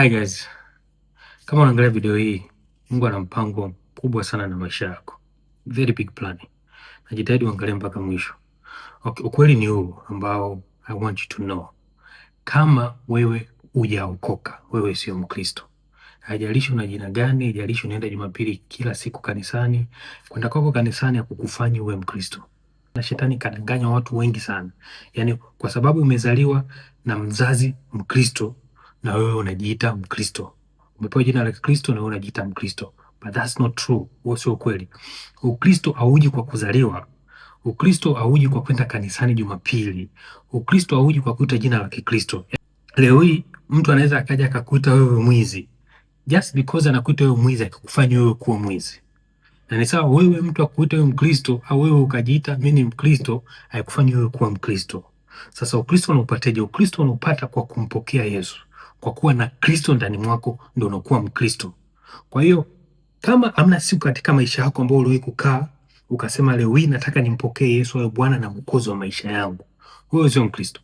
Hi guys, kama unaangalia video hii, Mungu ana mpango mkubwa sana na maisha yako, very big plan. Najitahidi uangalie mpaka mwisho. Okay, ukweli ni huu ambao I want you to know. Kama wewe hujaokoka, wewe sio Mkristo. Haijalishi una jina gani, haijalishi unaenda Jumapili kila siku kanisani, kwenda kwako kanisani hakukufanya uwe Mkristo. Na shetani kadanganya watu wengi sana. Yaani kwa sababu umezaliwa na mzazi Mkristo na wewe unajiita Mkristo. Umepewa jina la Kristo na wewe unajiita Mkristo. But that's not true. Huo sio kweli. Ukristo hauji kwa kuzaliwa. Ukristo hauji kwa kwenda kanisani Jumapili. Ukristo hauji kwa kuita jina la Kikristo. Leo hii mtu anaweza akaja akakuita wewe mwizi. Just because anakuita wewe mwizi akakufanya wewe kuwa mwizi. Na ni sawa wewe mtu akuita wewe Mkristo au wewe ukajiita mimi ni Mkristo haikufanya wewe kuwa Mkristo. Sasa Ukristo unaupateje? Ukristo unaupata kwa kumpokea Yesu. Kwa kuwa na Kristo ndani mwako ndio unakuwa Mkristo. Kwa hiyo kama hamna siku katika maisha yako ambao uliwahi kukaa ukasema leo hii nataka nimpokee Yesu awe Bwana na Mwokozi wa maisha yangu, wewe sio Mkristo.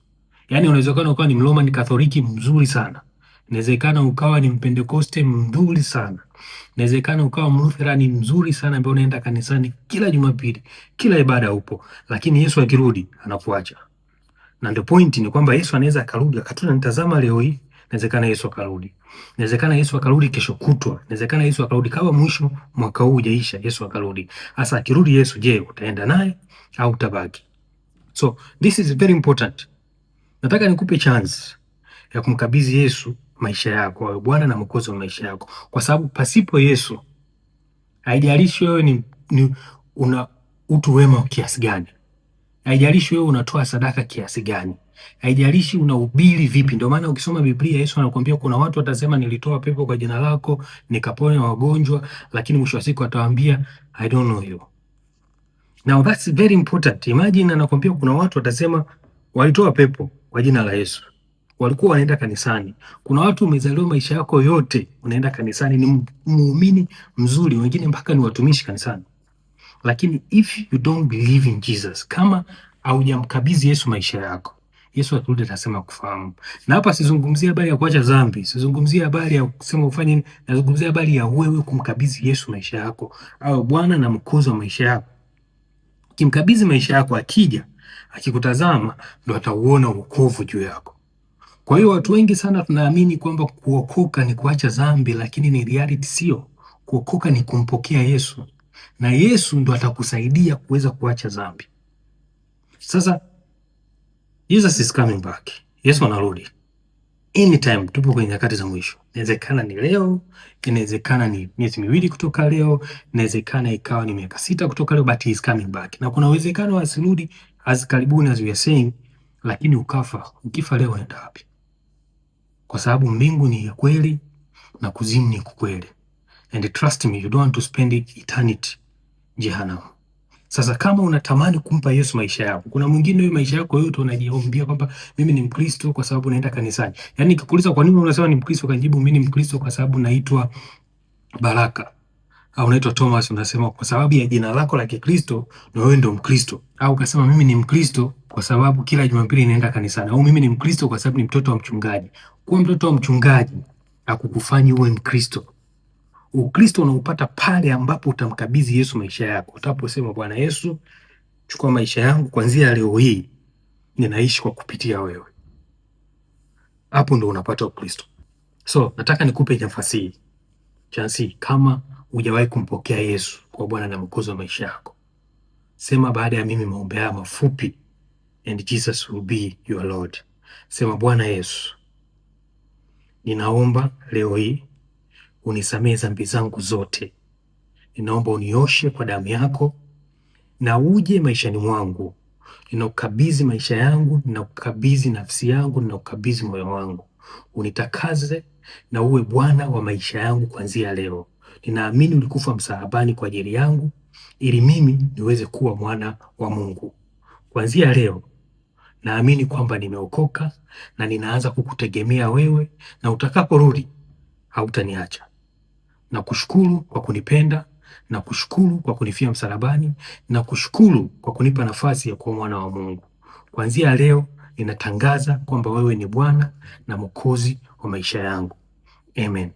Yaani unawezekana ukawa ni Mroma, ni Katoliki mzuri sana. Inawezekana ukawa ni Mpentekoste mzuri sana. Inawezekana ukawa Mlutherani mzuri sana ambaye unaenda kanisani kila Jumapili, kila ibada upo, lakini Yesu akirudi anakuacha. Na ndio point ni kwamba Yesu anaweza akarudi akatuna nitazama leo hii, inawezekana Yesu akarudi. Inawezekana Yesu akarudi kesho kutwa. Inawezekana Yesu akarudi kama mwisho mwaka huu hujaisha, Yesu akarudi. Sasa akirudi Yesu, je, utaenda naye au utabaki? So this is very important. Nataka nikupe chance ya kumkabidhi Yesu maisha yako, awe Bwana na Mwokozi wa maisha yako, kwa sababu pasipo Yesu, haijalishi wewe ni una utu wema kiasi gani, haijalishi wewe unatoa sadaka kiasi gani, haijalishi unahubiri vipi. Ndio maana ukisoma Biblia Yesu anakuambia kuna watu watasema nilitoa pepo kwa jina lako, nikaponya wagonjwa, lakini mwisho wa siku atawaambia I don't know you. Now that's very important. Imagine anakuambia kuna watu watasema walitoa pepo kwa jina la Yesu, walikuwa wanaenda kanisani. Kuna watu umezaliwa maisha yako yote unaenda kanisani, ni muumini mzuri, wengine mpaka ni watumishi kanisani, lakini if you don't believe in Jesus, kama haujamkabidhi Yesu maisha yako, Yesu aturudi atasema kufahamu. Na hapa sizungumzia habari ya kuacha dhambi, sizungumzia habari ya kusema ufanye nini, nazungumzia habari ya wewe kumkabidhi Yesu maisha yako, au Bwana na Mwokozi wa maisha yako. Kimkabidhi maisha yako, akija akikutazama ndo atauona wokovu juu yako. Kwa hiyo watu wengi sana tunaamini kwamba kuokoka ni kuacha dhambi, lakini ni reality sio. Kuokoka ni kumpokea Yesu, na Yesu ndo atakusaidia kuweza kuacha dhambi. Sasa Jesus is coming back. Yesu anarudi anytime. Tupo kwenye nyakati za mwisho. Inawezekana ni leo, inawezekana ni miezi miwili kutoka leo, inawezekana ikawa ni miaka 6 kutoka leo, but he is coming back. Na kuna uwezekano asirudi as karibuni as we are saying, lakini ukifa leo unaenda wapi? Kwa sababu mbingu ni ya kweli na kuzimu ni kweli. And trust me, you don't want to spend eternity Jehanamu. Sasa kama unatamani kumpa Yesu maisha yako, kuna mwingine wewe maisha yako yote unajiombea kwamba mimi ni Mkristo kwa sababu naenda kanisani. Yaani nikikuuliza kwa nini unasema ni Mkristo, kanijibu mimi ni Mkristo kwa sababu naitwa Baraka. Au naitwa Thomas, unasema kwa sababu ya jina lako la Kikristo na wewe ndio Mkristo. Au ukasema mimi ni Mkristo kwa sababu kila Jumapili naenda kanisani. Au mimi ni Mkristo kwa sababu ni mtoto wa mchungaji. Kuwa mtoto wa mchungaji hakukufanya uwe Mkristo. Ukristo unaupata pale ambapo utamkabidhi Yesu maisha yako. Utaposema Bwana Yesu, chukua maisha yangu, kuanzia leo hii ninaishi kwa kupitia wewe. Hapo ndo unapata Ukristo. So nataka nikupe nafasi hii, chansi, kama hujawahi kumpokea Yesu kwa Bwana na Mwokozi wa maisha yako, sema baada ya mimi maombi haya mafupi, and Jesus will be your Lord. Sema, Bwana Yesu, ninaomba leo hii unisamehe dhambi zangu zote. Ninaomba unioshe kwa damu yako na uje maishani mwangu. Ninakukabidhi maisha yangu, ninakukabidhi nafsi yangu, ninakukabidhi moyo wangu. Unitakaze na uwe Bwana wa maisha yangu kuanzia leo. Ninaamini ulikufa msalabani kwa ajili yangu ili mimi niweze kuwa mwana wa Mungu. Kuanzia leo naamini kwamba nimeokoka na ninaanza kukutegemea wewe, na utakaporudi hautaniacha. Na kushukuru kwa kunipenda, na kushukuru kwa kunifia msalabani, na kushukuru kwa kunipa nafasi ya kuwa mwana wa Mungu. Kuanzia leo ninatangaza kwamba wewe ni Bwana na Mwokozi wa maisha yangu. Amen.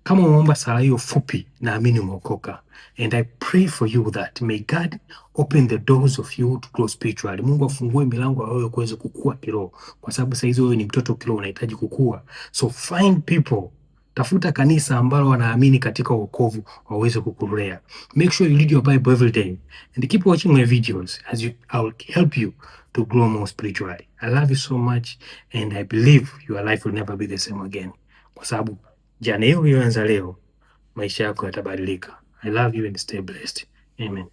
Kama umeomba sala hiyo fupi, naamini umeokoka. And I pray for you that may God open the doors of you to grow spiritually. Mungu afungue milango ya wewe kuweza kukua kiroho, kwa sababu sasa hizo wewe ni mtoto kiroho, unahitaji kukua. So find people, tafuta kanisa ambalo wanaamini katika wokovu waweze kukulea. Make sure you read your Bible every day and keep watching my videos as I'll help you to grow more spiritually. I love you so much and I believe your life will never be the same again, kwa sababu jana hiyo uliyoanza leo, maisha yako yatabadilika. I love you and stay blessed. Amen.